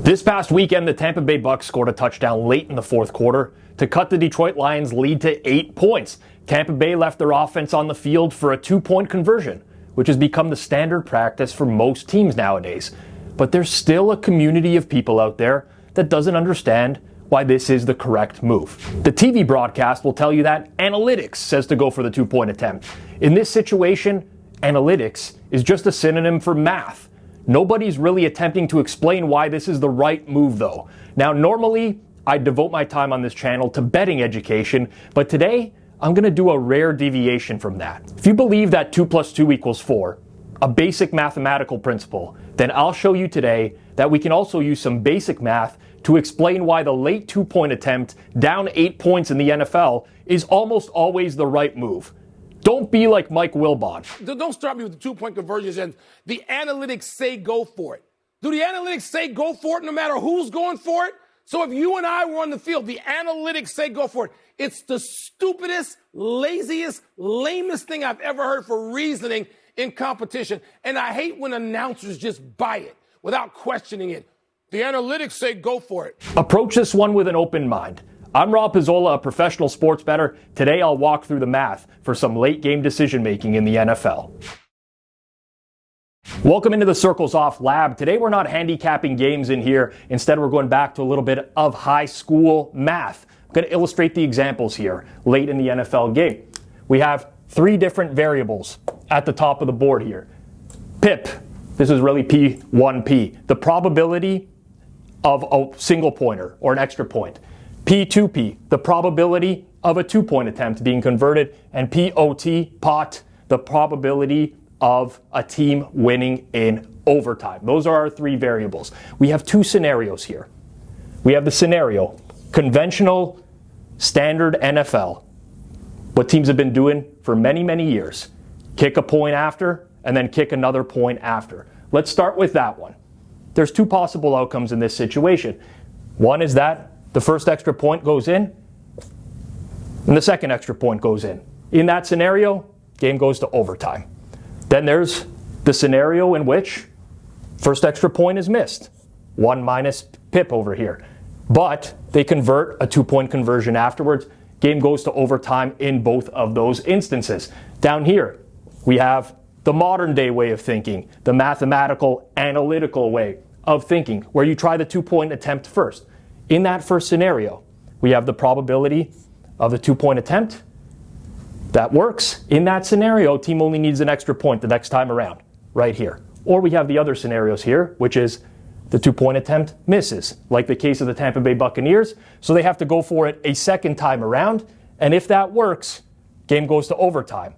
This past weekend, the Tampa Bay Bucks scored a touchdown late in the fourth quarter to cut the Detroit Lions' lead to 8 points. Tampa Bay left their offense on the field for a 2-point conversion, which has become the standard practice for most teams nowadays. But there's still a community of people out there that doesn't understand why this is the correct move. The TV broadcast will tell you that analytics says to go for the 2-point attempt. In this situation, analytics is just a synonym for math. Nobody's really attempting to explain why this is the right move, though. Now, normally, I devote my time on this channel to betting education, but today, I'm going to do a rare deviation from that. If you believe that 2 + 2 = 4, a basic mathematical principle, then I'll show you today that we can also use some basic math to explain why the late 2-point attempt down 8 points in the NFL is almost always the right move. Don't be like Mike Wilbon. Don't start me with the 2-point conversions and the analytics say go for it. Do the analytics say go for it no matter who's going for it? So if you and I were on the field, the analytics say go for it. It's the stupidest, laziest, lamest thing I've ever heard for reasoning in competition. And I hate when announcers just buy it without questioning it. The analytics say go for it. Approach this one with an open mind. I'm Rob Pizzola, a professional sports bettor. Today I'll walk through the math for some late game decision making in the NFL. Welcome into the Circles Off Lab. Today we're not handicapping games in here. Instead we're going back to a little bit of high school math. I'm going to illustrate the examples here late in the NFL game. We have 3 different variables at the top of the board here. PIP, this is really P1P, the probability of a single pointer or an extra point. P2P, the probability of a 2-point attempt being converted, and POT, the probability of a team winning in overtime. Those are our 3 variables. We have 2 scenarios here. We have the scenario, conventional, standard NFL, what teams have been doing for many, many years. Kick a point after, and then kick another point after. Let's start with that one. There's 2 possible outcomes in this situation. One is that the first extra point goes in, and the second extra point goes in. In that scenario, game goes to overtime. Then there's the scenario in which first extra point is missed. 1 minus PIP over here. But they convert a 2-point conversion afterwards. Game goes to overtime in both of those instances. Down here, we have the modern day way of thinking, the mathematical, analytical way of thinking, where you try the 2-point attempt first. In that first scenario, we have the probability of the 2-point attempt. That works. In that scenario, team only needs an extra point the next time around, right here. Or we have the other scenarios here, which is the 2-point attempt misses, like the case of the Tampa Bay Buccaneers, so they have to go for it a second time around, and if that works, game goes to overtime.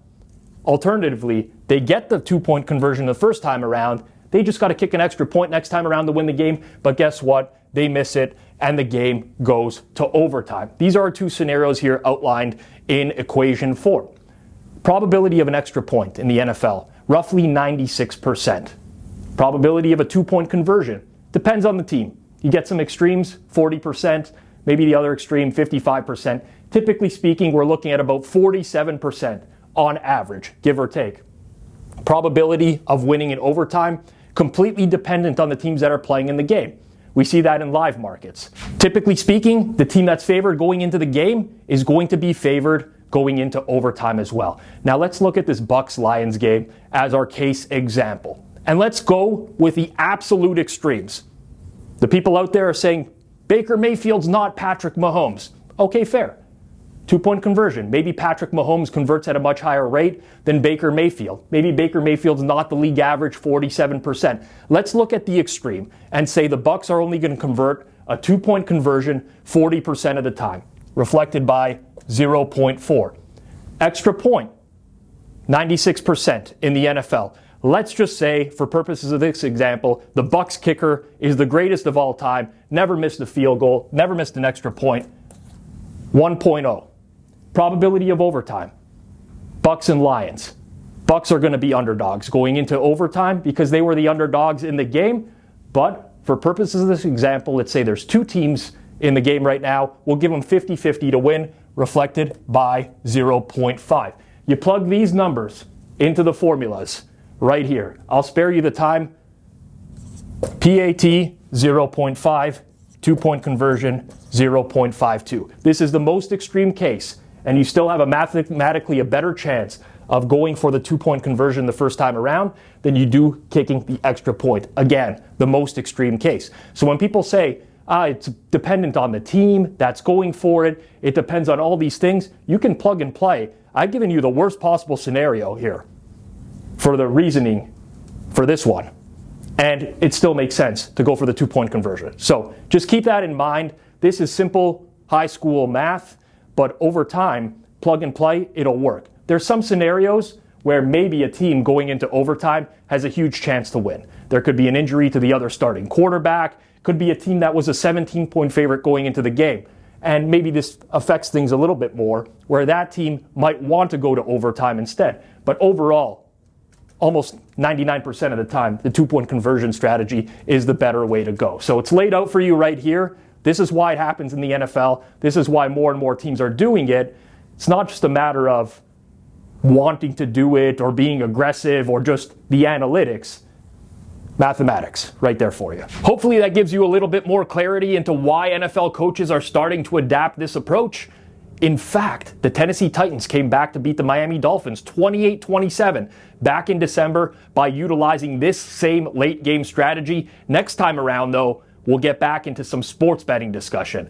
Alternatively, they get the 2-point conversion the first time around, they just got to kick an extra point next time around to win the game, but guess what? They miss it, and the game goes to overtime. These are our 2 scenarios here outlined in equation 4. Probability of an extra point in the NFL, roughly 96%. Probability of a 2-point conversion, depends on the team. You get some extremes, 40%, maybe the other extreme, 55%. Typically speaking, we're looking at about 47% on average, give or take. Probability of winning in overtime, completely dependent on the teams that are playing in the game. We see that in live markets. Typically speaking, the team that's favored going into the game is going to be favored going into overtime as well. Now let's look at this Bucks-Lions game as our case example. And let's go with the absolute extremes. The people out there are saying, Baker Mayfield's not Patrick Mahomes. Okay, fair. 2-point conversion. Maybe Patrick Mahomes converts at a much higher rate than Baker Mayfield. Maybe Baker Mayfield's not the league average 47%. Let's look at the extreme and say the Bucks are only going to convert a 2-point conversion 40% of the time, reflected by 0.4. Extra point, 96% in the NFL. Let's just say, for purposes of this example, the Bucks kicker is the greatest of all time, never missed a field goal, never missed an extra point, 1.0. Probability of overtime, Bucks and Lions. Bucks are going to be underdogs going into overtime because they were the underdogs in the game. But for purposes of this example, let's say there's 2 teams in the game right now. We'll give them 50-50 to win, reflected by 0.5. You plug these numbers into the formulas right here. I'll spare you the time. PAT 0.5, 2-point conversion, 0.52. This is the most extreme case, and you still have a mathematically a better chance of going for the 2-point conversion the first time around than you do kicking the extra point. Again, the most extreme case. So when people say, it's dependent on the team that's going for it, it depends on all these things, you can plug and play. I've given you the worst possible scenario here for the reasoning for this one. And it still makes sense to go for the 2-point conversion. So just keep that in mind. This is simple high school math, but over time, plug and play, it'll work. There's some scenarios where maybe a team going into overtime has a huge chance to win. There could be an injury to the other starting quarterback, could be a team that was a 17-point favorite going into the game. And maybe this affects things a little bit more, where that team might want to go to overtime instead. But overall, almost 99% of the time, the 2-point conversion strategy is the better way to go. So it's laid out for you right here. This is why it happens in the NFL. This is why more and more teams are doing it. It's not just a matter of wanting to do it or being aggressive or just the analytics. Mathematics right there for you. Hopefully that gives you a little bit more clarity into why NFL coaches are starting to adapt this approach. In fact, the Tennessee Titans came back to beat the Miami Dolphins 28-27 back in December by utilizing this same late game strategy. Next time around, though, we'll get back into some sports betting discussion.